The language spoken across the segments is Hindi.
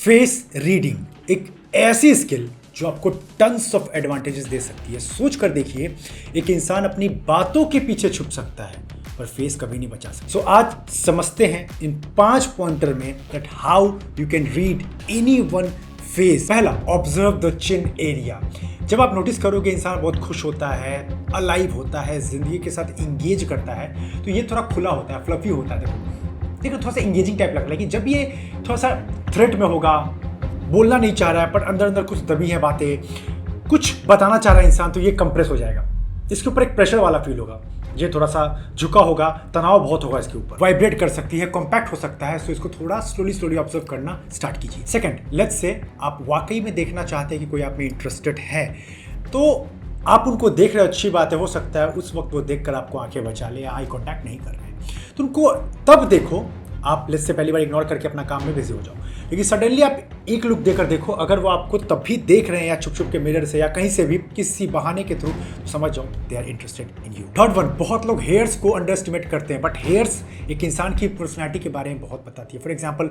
फेस रीडिंग एक ऐसी स्किल जो आपको टन्स ऑफ एडवांटेजेस दे सकती है। सोच कर देखिए, एक इंसान अपनी बातों के पीछे छुप सकता है पर फेस कभी नहीं बचा सकता। सो आज समझते हैं इन 5 पॉइंटर में that how you can read anyone face. पहला, ऑब्जर्व द चिन एरिया। जब आप नोटिस करोगे इंसान बहुत खुश होता है, अलाइव होता है, जिंदगी के साथ इंगेज करता है, तो ये थोड़ा खुला होता है, फ्लफी होता है। देखो थोड़ा सा इंगेजिंग टाइप लगता है कि जब ये थोड़ा सा थ्रेट में होगा, बोलना नहीं चाह रहा है पर अंदर अंदर कुछ दबी है बातें, कुछ बताना चाह रहा है इंसान, तो ये कंप्रेस हो जाएगा। इसके ऊपर एक प्रेशर वाला फील होगा, ये थोड़ा सा झुका होगा, तनाव बहुत होगा इसके ऊपर, वाइब्रेट कर सकती है, कॉम्पैक्ट हो सकता है। सो इसको थोड़ा स्लोली ऑब्जर्व करना स्टार्ट कीजिए। सेकंड, लेट्स से आप वाकई में देखना चाहते हैं कि कोई आप में इंटरेस्टेड है, तो आप उनको देख रहे हो, अच्छी बात है। हो सकता है उस वक्त वो देखकर आपको आंखें बचा ले या आई कांटेक्ट नहीं कर रहे हैं, तो उनको तब देखो। आप लेट्स से पहली बार इग्नोर करके अपना काम में बिजी हो जाओ, लेकिन सडनली आप एक लुक देकर देखो, अगर वो आपको तब भी देख रहे हैं या छुप छुप के मिरर से या कहीं से भी किसी बहाने के थ्रू, तो समझ जाओ they are interested in you. Third one, बहुत लोग हेयर्स को अंडर एस्टिमेट करते हैं, बट हेयर्स एक इंसान की पर्सनैलिटी के बारे में बहुत बताती है। For example,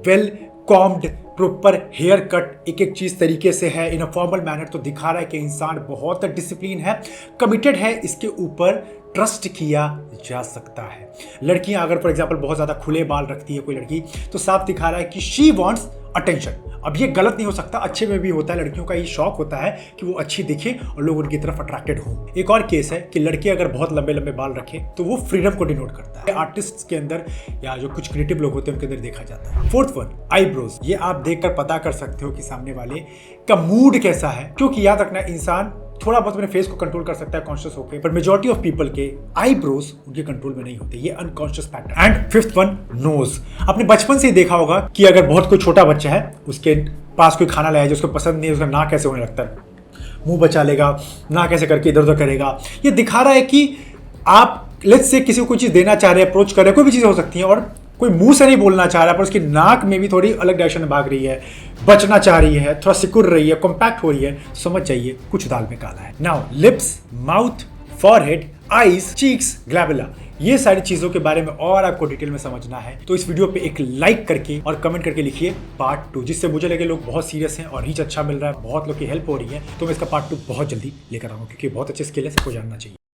well combed proper haircut एक चीज तरीके से है इन अ फॉर्मल मैनर, तो दिखा रहा है कि इंसान बहुत डिसिप्लिन है, कमिटेड है, इसके ऊपर ट्रस्ट किया जा सकता है। लड़कियां अगर फॉर एग्जाम्पल बहुत ज्यादा खुले बाल रखती है कोई लड़की, तो साफ दिखा रहा है कि शी वांट्स अटेंशन। अब ये गलत नहीं हो सकता, अच्छे में भी होता है। लड़कियों का ये शौक होता है कि वो अच्छी दिखे और लोग उनकी तरफ अट्रैक्टेड हों। एक और केस है कि लड़की अगर बहुत लंबे लंबे बाल रखे तो वो फ्रीडम को डिनोट करता है। आर्टिस्ट के अंदर या जो कुछ क्रिएटिव लोग होते हैं उनके अंदर देखा जाता है। Fourth one, eyebrows. ये आप देखकर पता कर सकते हो कि सामने वाले का मूड कैसा है, क्योंकि याद रखना, इंसान थोड़ा बहुत अपने फेस को कंट्रोल कर सकता है कॉन्शियस होकर, पर मेजॉरिटी ऑफ पीपल के आईब्रोज उनके कंट्रोल में नहीं होते, ये unconscious factor. And fifth one, nose. आपने बचपन से ही देखा होगा कि अगर बहुत कोई छोटा बच्चा है, उसके पास कोई खाना लाया जो उसको पसंद नहीं है, उसका नाक कैसे होने लगता है, मुंह बचा लेगा, नाक कैसे करके इधर उधर करेगा। ये दिखा रहा है कि आप लेट्स से किसी को कोई चीज देना चाह रहे हैं, अप्रोच कर रहे हैं, कोई भी चीज हो सकती है, और कोई मुंह से नहीं बोलना चाह रहा है पर उसकी नाक में भी थोड़ी अलग डायरेक्शन में भाग रही है, बचना चाह रही है, थोड़ा सिकुड़ रही है, कॉम्पैक्ट हो रही है, समझ जाइए कुछ दाल में काला है। Now lips, mouth, forehead, eyes, cheeks, glabella, ये सारी चीजों के बारे में और आपको डिटेल में समझना है तो इस वीडियो पे एक लाइक करके और कमेंट करके लिखिए पार्ट 2, जिससे मुझे लगे लोग बहुत सीरियस हैं और रीच अच्छा मिल रहा है, बहुत लोग की हेल्प हो रही है, तो मैं इसका पार्ट 2 बहुत जल्दी लेकर आऊंगा, क्योंकि बहुत अच्छी स्किल है, सबको जानना चाहिए।